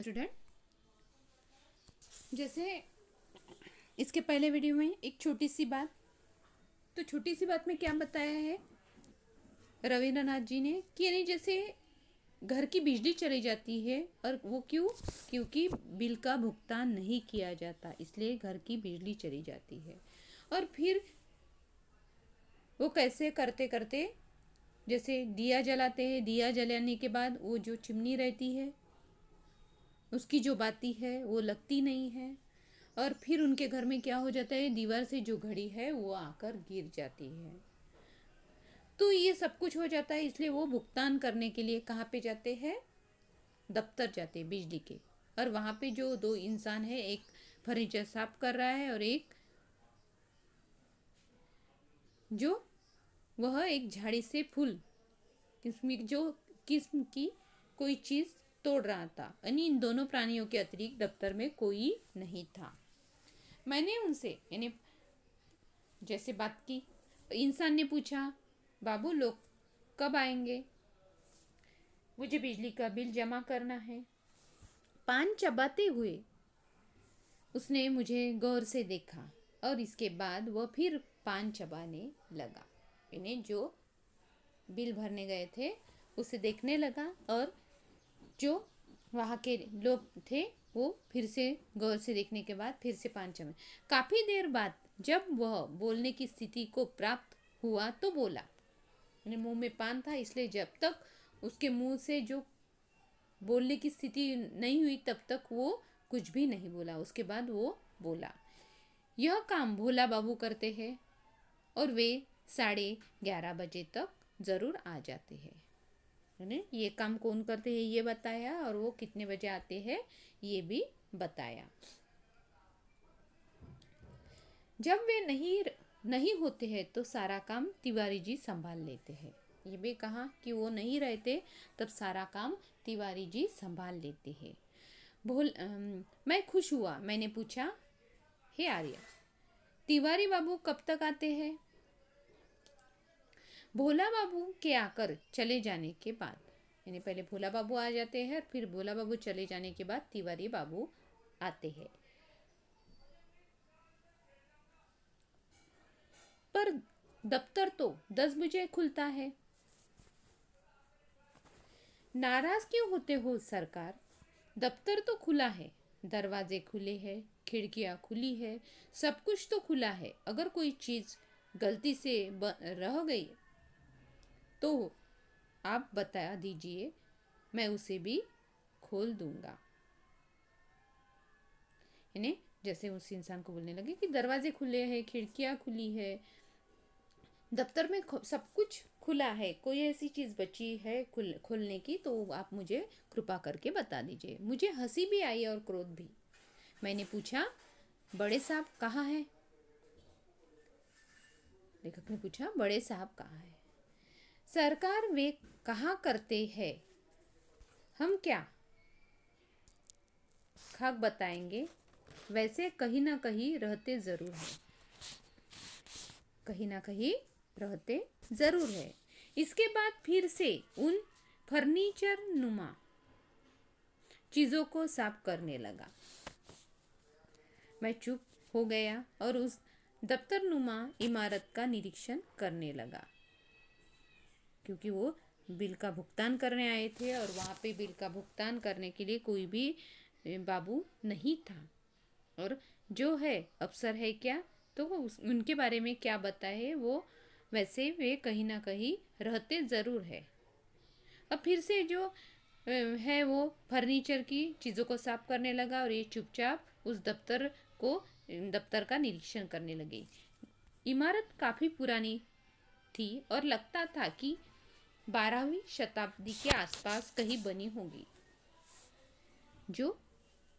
Student, जैसे इसके पहले वीडियो में एक छोटी सी बात, तो छोटी सी बात में क्या बताया है रविंद्रनाथ जी ने कि यानी जैसे घर की बिजली चली जाती है और वो क्यों, क्योंकि बिल का भुगतान नहीं किया जाता, इसलिए घर की बिजली चली जाती है। और फिर वो कैसे करते करते जैसे दिया जलाते हैं, दिया जलाने के बाद वो जो चिमनी रहती है उसकी जो बाती है वो लगती नहीं है, और फिर उनके घर में क्या हो जाता है, दीवार से जो घड़ी है वो आकर गिर जाती है। तो ये सब कुछ हो जाता है, इसलिए वो भुगतान करने के लिए कहाँ पे जाते हैं, दफ्तर जाते हैं बिजली के। और वहाँ पे जो दो इंसान है, एक फर्नीचर साफ कर रहा है और एक जो वह एक झाड़ी से फूल किस्म की कोई चीज़ तोड़ रहा था। यानी इन दोनों प्राणियों के अतिरिक्त दफ्तर में कोई नहीं था। मैंने उनसे यानी जैसे बात की, इंसान ने पूछा, बाबू लोग कब आएंगे, मुझे बिजली का बिल जमा करना है। पान चबाते हुए उसने मुझे गौर से देखा और इसके बाद वह फिर पान चबाने लगा। इन्हें जो बिल भरने गए थे उसे देखने लगा, और जो वहाँ के लोग थे वो फिर से गौर से देखने के बाद फिर से पान चबाने। काफ़ी देर बाद जब वह बोलने की स्थिति को प्राप्त हुआ तो बोला। यानी मुंह में पान था, इसलिए जब तक उसके मुंह से जो बोलने की स्थिति नहीं हुई तब तक वो कुछ भी नहीं बोला। उसके बाद वो बोला, यह काम भोला बाबू करते हैं और वे 11:30 बजे तक ज़रूर आ जाते हैं। यानी ये काम कौन करते हैं ये बताया, और वो कितने बजे आते हैं ये भी बताया। जब वे नहीं होते हैं तो सारा काम तिवारी जी संभाल लेते हैं। ये भी कहा कि वो नहीं रहते तब सारा काम तिवारी जी संभाल लेते हैं। मैं खुश हुआ। मैंने पूछा, हे आर्य, तिवारी बाबू कब तक आते हैं? भोला बाबू के आकर चले जाने के बाद, यानी पहले भोला बाबू आ जाते हैं, फिर भोला बाबू चले जाने के बाद तिवारी बाबू आते हैं। पर दफ्तर तो 10 बजे खुलता है। नाराज क्यों होते हो सरकार? दफ्तर तो खुला है, दरवाजे खुले हैं, खिड़कियां खुली है, सब कुछ तो खुला है। अगर कोई चीज गलती से रह गई तो आप बता दीजिए, मैं उसे भी खोल दूंगा। यानी जैसे उस इंसान को बोलने लगे कि दरवाजे खुले हैं, खिड़कियां खुली है, दफ्तर में सब कुछ खुला है, कोई ऐसी चीज़ बची है खोलने की तो आप मुझे कृपा करके बता दीजिए। मुझे हंसी भी आई और क्रोध भी। मैंने पूछा, बड़े साहब कहाँ हैं? लेखक ने पूछा, बड़े साहब कहाँ हैं? सरकार वे कहाँ करते हैं, हम क्या खाक बताएंगे। वैसे कहीं ना कहीं रहते ज़रूर हैं, कहीं ना कहीं रहते ज़रूर है। इसके बाद फिर से उन फर्नीचर नुमा चीज़ों को साफ करने लगा। मैं चुप हो गया और उस दफ्तर नुमा इमारत का निरीक्षण करने लगा, क्योंकि वो बिल का भुगतान करने आए थे और वहाँ पे बिल का भुगतान करने के लिए कोई भी बाबू नहीं था। और जो है अफसर है क्या, तो उनके बारे में क्या बताए वो, वैसे वे कहीं ना कहीं रहते ज़रूर है। अब फिर से जो है वो फर्नीचर की चीज़ों को साफ करने लगा और ये चुपचाप उस दफ्तर का निरीक्षण करने लगे। इमारत काफ़ी पुरानी थी और लगता था कि 12वीं शताब्दी के आसपास कहीं बनी होगी। जो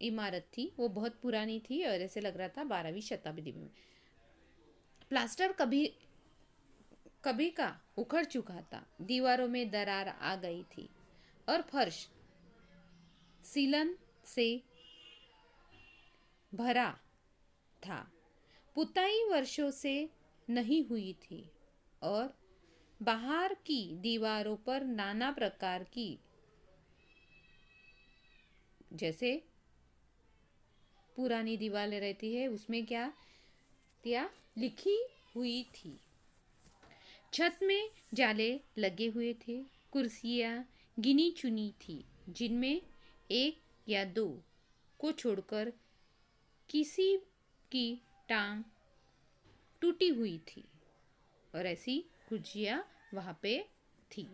इमारत थी वो बहुत पुरानी थी और ऐसे लग रहा था 12वीं शताब्दी में। प्लास्टर कभी कभी का उखड़ चुका था, दीवारों में दरार आ गई थी और फर्श सीलन से भरा था। पुताई वर्षों से नहीं हुई थी और बाहर की दीवारों पर नाना प्रकार की जैसे पुरानी दीवारें रहती है उसमें क्या लिखी हुई थी। छत में जाले लगे हुए थे। कुर्सियाँ गिनी चुनी थी जिनमें एक या दो को छोड़कर किसी की टांग टूटी हुई थी और ऐसी कुर्सियाँ वहाँ पे थी।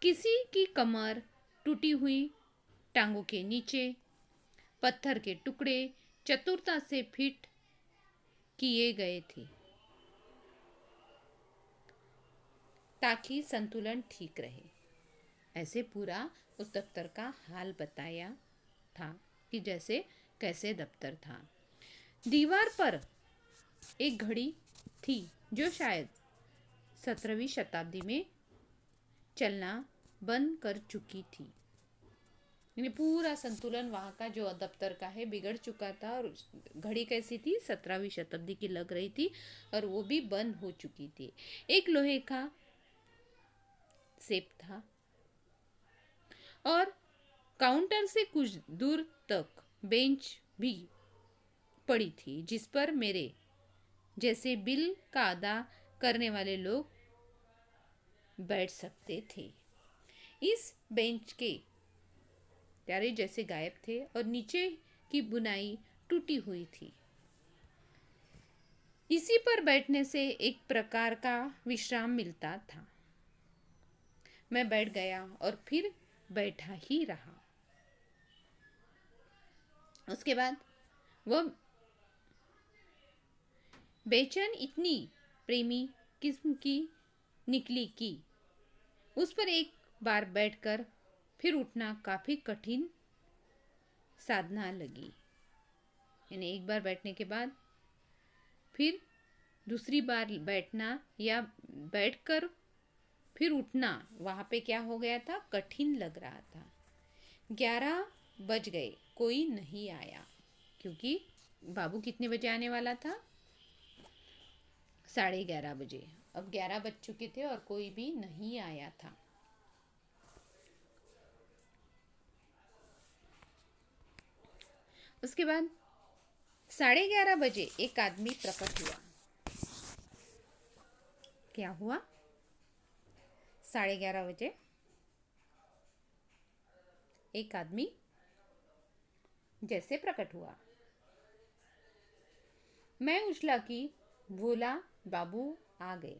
किसी की कमर टूटी हुई टांगों के नीचे पत्थर के टुकड़े चतुरता से फिट किए गए थे ताकि संतुलन ठीक रहे। ऐसे पूरा उस दफ्तर का हाल बताया था कि जैसे कैसे दफ्तर था। दीवार पर एक घड़ी थी जो शायद 17वीं शताब्दी में चलना बंद कर चुकी थी। यानी पूरा संतुलन वहाँ का जो दफ्तर का है बिगड़ चुका था और घड़ी कैसी थी 17वीं शताब्दी की लग रही थी और वो भी बंद हो चुकी थी। एक लोहे का सेफ था और काउंटर से कुछ दूर तक बेंच भी पड़ी थी जिस पर मेरे जैसे बिल का अदा करने वाले लोग बैठ सकते थे। इस बेंच के प्यारे जैसे गायब थे और नीचे की बुनाई टूटी हुई थी। इसी पर बैठने से एक प्रकार का विश्राम मिलता था। मैं बैठ गया और फिर बैठा ही रहा। उसके बाद वह बेचैन इतनी प्रेमी किस्म की निकली कि उस पर एक बार बैठकर फिर उठना काफी कठिन साधना लगी। यानी एक बार बैठने के बाद फिर दूसरी बार बैठना या बैठकर फिर उठना वहाँ पे क्या हो गया था, कठिन लग रहा था। 11 बज गए, कोई नहीं आया क्योंकि बाबू कितने बजे आने वाला था, 11:30 बजे। अब 11 बज चुके थे और कोई भी नहीं आया था। उसके बाद 11:30 बजे एक आदमी प्रकट हुआ। क्या हुआ? 11:30 बजे एक आदमी जैसे प्रकट हुआ। मैं उछला कि भोला बाबू आ गए,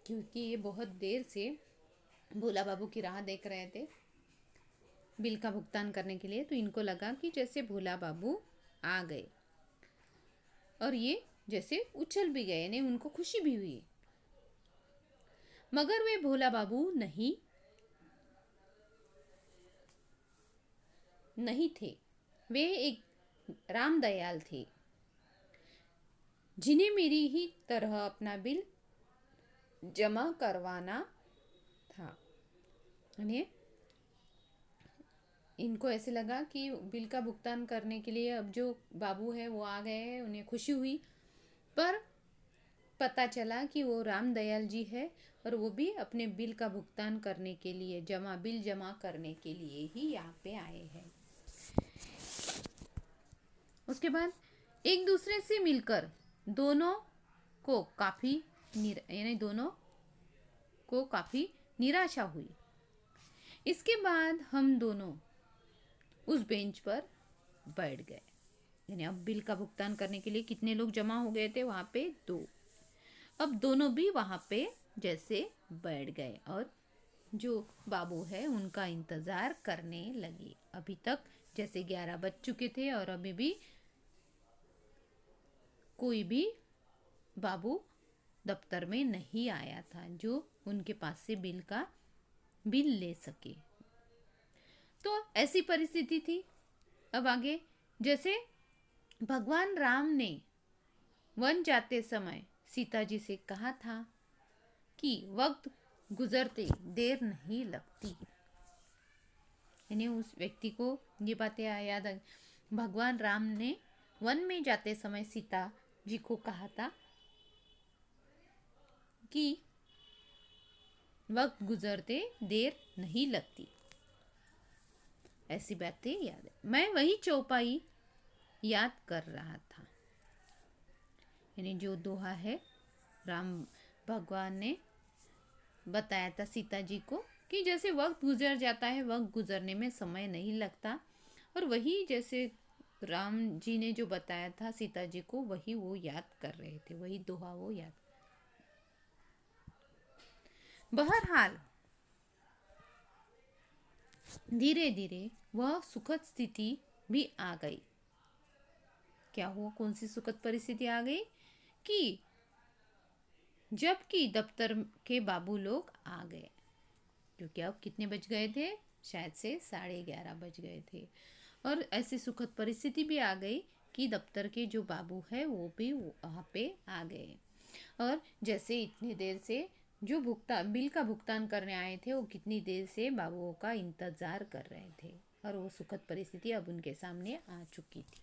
क्योंकि ये बहुत देर से भोला बाबू की राह देख रहे थे बिल का भुगतान करने के लिए। तो इनको लगा कि जैसे भोला बाबू आ गए और ये जैसे उछल भी गए, नहीं उनको खुशी भी हुई। मगर वे भोला बाबू नहीं थे। वे एक रामदयाल थे जिन्हें मेरी ही तरह अपना बिल जमा करवाना था। इनको ऐसे लगा कि बिल का भुगतान करने के लिए अब जो बाबू है वो आ गए हैं, उन्हें खुशी हुई। पर पता चला कि वो रामदयाल जी है और वो भी अपने बिल का भुगतान करने के लिए बिल जमा करने के लिए ही यहाँ पे आए हैं। उसके बाद एक दूसरे से मिलकर दोनों को काफी निराशा हुई। इसके बाद हम दोनों उस बेंच पर बैठ गए। यानी अब बिल का भुगतान करने के लिए कितने लोग जमा हो गए थे वहां पे? 2। अब दोनों भी वहां पे जैसे बैठ गए और जो बाबू है उनका इंतजार करने लगे। अभी तक जैसे 11 बज चुके थे और अभी भी कोई भी बाबू दफ्तर में नहीं आया था जो उनके पास से बिल ले सके। तो ऐसी परिस्थिति थी। अब आगे जैसे भगवान राम ने वन जाते समय सीता जी से कहा था कि वक्त गुजरते देर नहीं लगती। यानी उस व्यक्ति को ये बातें याद आ। भगवान राम ने वन में जाते समय सीता जी को कहा था कि वक्त गुजरते देर नहीं लगती। ऐसी बातें याद है। मैं वही चौपाई याद कर रहा था। यानी जो दोहा है राम भगवान ने बताया था सीता जी को कि जैसे वक्त गुजर जाता है, वक्त गुजरने में समय नहीं लगता, और वही जैसे राम जी ने जो बताया था सीता जी को, वही वो याद कर रहे थे, वही दोहा वो याद। बहरहाल धीरे धीरे वह सुखद स्थिति भी आ गई। क्या हुआ? कौन सी सुखद परिस्थिति आ गई? कि जबकि दफ्तर के बाबू लोग आ गए, क्योंकि अब कितने बज गए थे? शायद से 11:30 बज गए थे। और ऐसी सुखद परिस्थिति भी आ गई कि दफ्तर के जो बाबू है वो भी वहाँ पे आ गए। और जैसे इतनी देर से जो बिल का भुगतान करने आए थे, वो कितनी देर से बाबुओं का इंतज़ार कर रहे थे, और वो सुखद परिस्थिति अब उनके सामने आ चुकी थी।